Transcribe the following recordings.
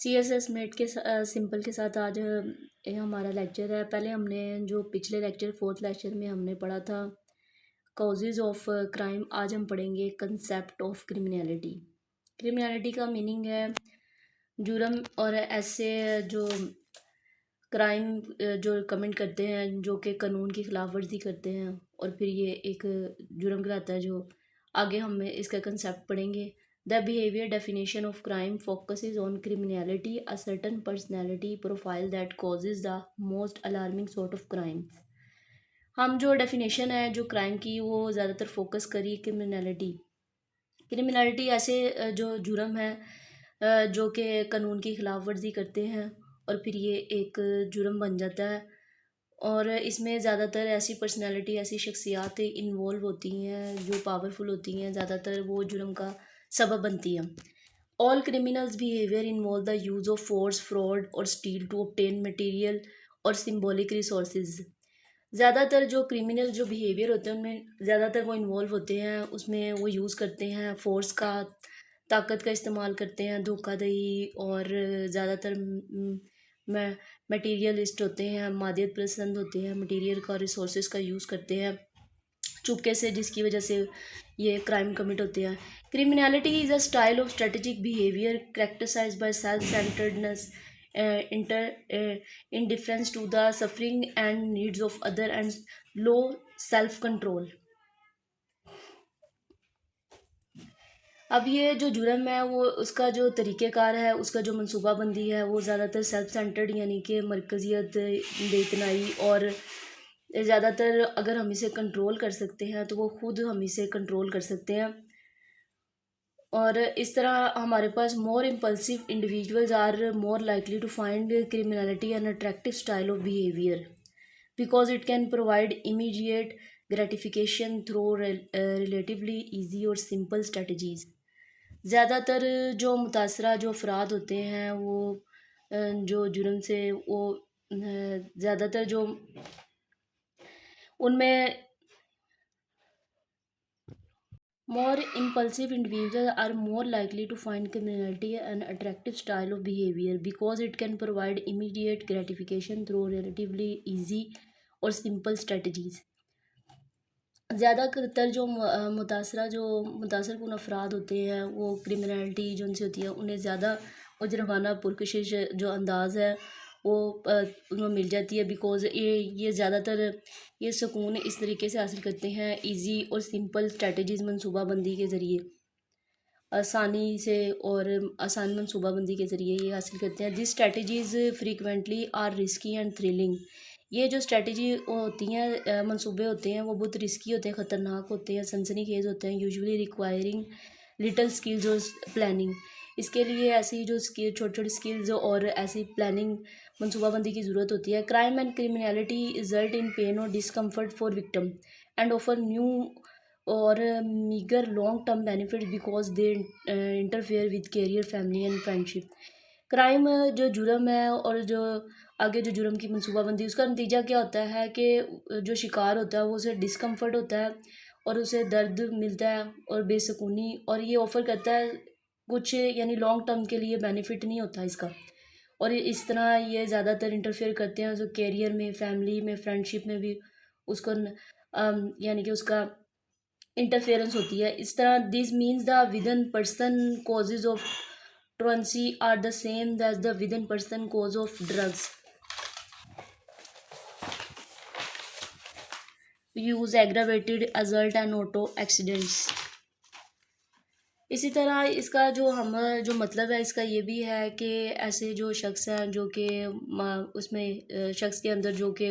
CSS met के simple के साथ आज ये हमारा लेक्चर है। पहले हमने जो पिछले लेक्चर फोर्थ लेक्चर में हमने पढ़ा था कॉजेज ऑफ क्राइम, आज हम पढ़ेंगे कंसेप्ट ऑफ क्रिमिनलिटी। क्रिमिनलिटी का मीनिंग है जुर्म और ऐसे जो क्राइम जो कमिट करते हैं जो कि कानून की खिलाफ वर्जी करते हैं और फिर ये एक जुर्म कहलाता है। जो आगे हम इसका कंसेप्ट पढ़ेंगे। The behaviour definition of crime focuses on criminality, a certain personality profile that causes the most alarming sort of crime. हम जो डेफिनेशन है जो क्राइम की वो ज़्यादातर फोकस करी क्रिमिनलिटी। क्रिमिनलिटी ऐसे जो जुर्म है जो कि कानून की खिलाफ वर्जी करते हैं और फिर ये एक जुर्म बन जाता है। और इसमें ज़्यादातर ऐसी पर्सनैलिटी, ऐसी शख्सियात इन्वॉल्व होती हैं जो पावरफुल होती हैं, ज़्यादातर वो जुर्म का सबब बनती हैं। All criminals behaviour involve the use of force, fraud और स्टील टू obtain मटेरियल और सिम्बॉलिक रिसोर्सेज। ज़्यादातर जो क्रिमिनल जो बिहेवियर होते हैं उनमें ज़्यादातर वो इन्वॉल्व होते हैं, उसमें वो यूज़ करते हैं फोर्स का, ताकत का इस्तेमाल करते हैं, धोखाधड़ी और ज़्यादातर मटेरियलिस्ट होते हैं, मादियत पसंद होते हैं, मटेरियल का रिसोर्सेज का यूज़ करते हैं चुपके से, जिसकी वजह से ये क्राइम कमिट होते हैं। Criminality is a style of strategic behaviour characterised by self centredness, indifference to the suffering and needs of other and low self control। अब ये जो जुर्म है वो उसका जो तरीक़ेकार है, उसका जो मनसूबाबंदी है वो ज़्यादातर सेल्फ सेंटर्ड यानी कि मरकज़ियत, बेइतनाई और ज़्यादातर अगर हम इसे कंट्रोल कर सकते हैं तो वो ख़ुद हम इसे कंट्रोल कर सकते हैं। और इस तरह हमारे पास more impulsive individuals are more likely to find criminality an attractive style of behaviour because it can provide immediate gratification through relatively easy और सिंपल स्ट्रेटजीज़। ज़्यादातर जो मुतासरा जो अफराद होते हैं वो जो जुर्म से वो ज़्यादातर जो उनमें more impulsive individuals are more likely to find criminality an attractive style of behavior because it can provide immediate gratification through relatively easy और simple strategies। ज़्यादातर जो मुतासर कुन अफराद होते हैं वो क्रिमिनलिटी जो उनसे होती है उन्हें ज़्यादा मुजरमाना पुरकशिश जो अंदाज़ है वो उनको मिल जाती है बिकॉज़ ये ज़्यादातर ये सुकून इस तरीके से हासिल करते हैं इजी और सिंपल स्ट्रेटजीज़ मनसूबाबंदी के ज़रिए, आसानी से और आसान मनसूबाबंदी के ज़रिए ये हासिल करते हैं। This strategies frequently are risky and thrilling. ये जो स्ट्रेटजी होती हैं मंसूबे होते हैं वो बहुत रिस्की होते हैं, ख़तरनाक होते हैं, सनसनीखेज़ होते हैं, यूजुअली रिक्वायरिंग लिटल स्किल्स और प्लानिंग। इसके लिए ऐसी जो स्किल छोटी छोटी स्किल्स और ऐसी प्लानिंग मनसूबाबंदी की ज़रूरत होती है। Crime and criminality result in pain और discomfort for victim and offer new और meagre long term benefit because they interfere with career, family and friendship. Crime जो जुर्म है और जो आगे जो जुर्म की मनसूबाबंदी, उसका नतीजा क्या होता है कि जो शिकार होता है वो उसे डिस्कम्फर्ट होता है और उसे दर्द मिलता है और बेसुकूनी, और ये ऑफ़र करता है कुछ यानी लॉन्ग टर्म के लिए बेनिफिट नहीं होता इसका। और इस तरह ये ज़्यादातर इंटरफेयर करते हैं जो कैरियर में, फैमिली में, फ्रेंडशिप में भी उसको यानी कि उसका इंटरफेरेंस होती है। इस तरह this means the within person causes of truancy are the same as the within person cause of drugs use, aggravated assault and auto accidents। इसी तरह इसका जो मतलब है इसका ये भी है कि ऐसे जो शख्स हैं जो कि उसमें शख्स के अंदर जो कि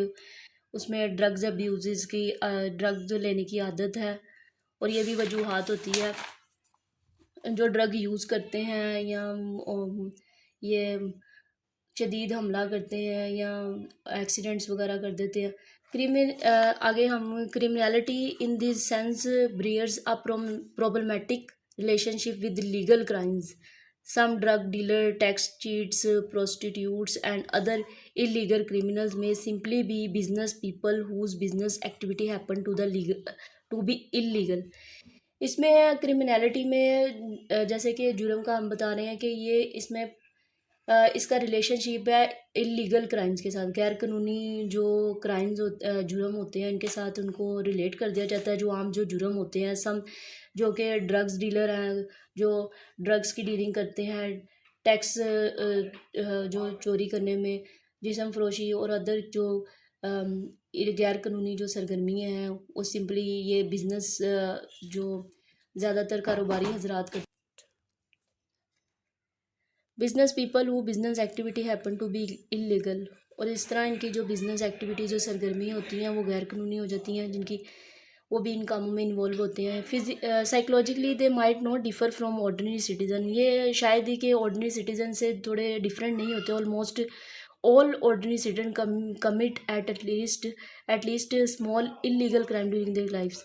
उसमें ड्रग्स अब्यूज़ की ड्रग्स लेने की आदत है, और ये भी वजूहात होती है जो ड्रग यूज़ करते हैं या ये शदीद हमला करते हैं या एक्सीडेंट्स वगैरह कर देते हैं। आगे हम criminality in this sense bears a problematic relationship with legal crimes. Some drug dealer, tax cheats, prostitutes and other illegal criminals may simply be business people whose business activity happen to be illegal। इसमें criminality में जैसे कि जुर्म का हम बता रहे हैं कि ये इसमें इसका रिलेशनशिप है इलीगल क्राइम्स के साथ। गैर कानूनी जो क्राइम्स जुर्म होते हैं, इनके साथ उनको रिलेट कर दिया जाता है। जो आम जो जुर्म होते हैं, सम जो कि ड्रग्स डीलर हैं, जो ड्रग्स की डीलिंग करते हैं, टैक्स जो चोरी करने में, जिस्म फरोशी और अदर जो गैर कानूनी जो सरगर्मियाँ हैं, वो सिंपली ये बिज़नेस जो ज़्यादातर कारोबारी हजरात करते, business people who business activity happen to be illegal. और इस तरह इनकी जो बिजनेस एक्टिविटी जो सरगर्मी होती हैं वो गैर कानूनी हो जाती हैं, जिनकी वो भी इन कामों में इन्वॉल्व होते हैं। Psychologically they might not differ from ordinary citizen. ये शायद ही कि ऑर्डिनरी सिटीज़न से थोड़े डिफरेंट नहीं होते। Almost all ordinary citizen commit at least small illegal crime during their lifes.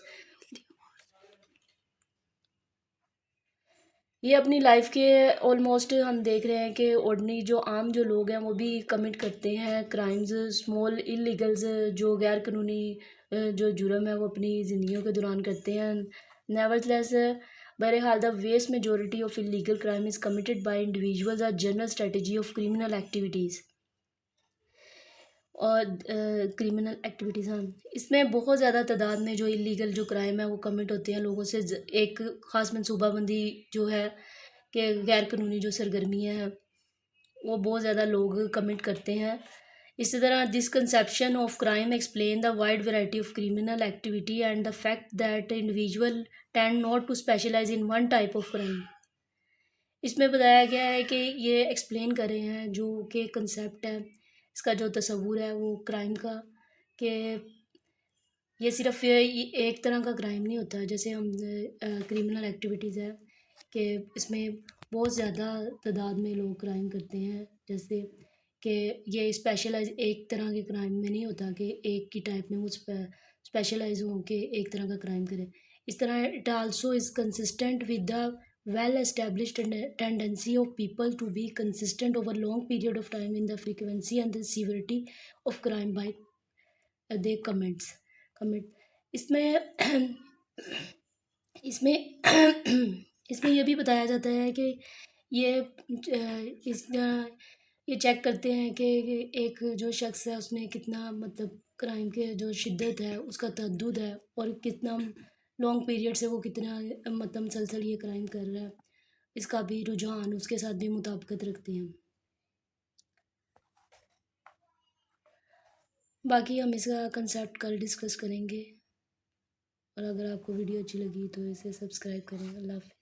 ये अपनी लाइफ के ऑलमोस्ट हम देख रहे हैं कि ऑर्डिनरी जो आम जो लोग हैं वो भी कमिट करते हैं क्राइम्स, स्मॉल इलीगल्स, जो गैर कानूनी जो जुर्म है वो अपनी ज़िंदगियों के दौरान करते हैं। नेवरदलेस बहरहाल the vast majority of illegal crime is committed by individuals are general strategy of criminal activities. और क्रिमिनल एक्टिविटीज़, हाँ, इसमें बहुत ज़्यादा तादाद में जो इलीगल जो क्राइम है वो कमिट होते हैं लोगों से। एक ख़ास मनसूबाबंदी जो है कि गैर कानूनी जो सरगर्मियाँ हैं वो बहुत ज़्यादा लोग कमिट करते हैं। इसी तरह this conception of crime explain the wide variety of criminal activity and the fact that individual tend not to specialise in one type of crime. इसमें बताया गया है कि ये एक्सप्लेन कर रहे हैं जो कि कंसेप्ट है, इसका जो तस्वुर है वो क्राइम का, कि ये सिर्फ ये एक तरह का क्राइम नहीं होता। जैसे हम क्रिमिनल एक्टिविटीज़ है कि इसमें बहुत ज़्यादा तादाद में लोग क्राइम करते हैं। जैसे कि ये स्पेशलाइज एक तरह के क्राइम में नहीं होता कि एक की टाइप में वो स्पेशलाइज हो के एक तरह का क्राइम करें। इस तरह it also is consistent with the well established tendency of people to be consistent over long period of time in the frequency and the severity of crime by they commit। इसमें इसमें इसमें यह भी बताया जाता है कि ये इस ये चेक करते हैं कि एक जो शख्स है उसने कितना मतलब क्राइम के जो शिद्दत है उसका तअद्दुद है और कितना लॉन्ग पीरियड से वो कितना मतलब मुसलसल ये क्राइम कर रहा है, इसका भी रुझान उसके साथ भी मुताबिकत रखते हैं। बाकी हम इसका कंसेप्ट कल डिस्कस करेंगे। और अगर आपको वीडियो अच्छी लगी तो इसे सब्सक्राइब करें। अल्लाह हाफ़िज़।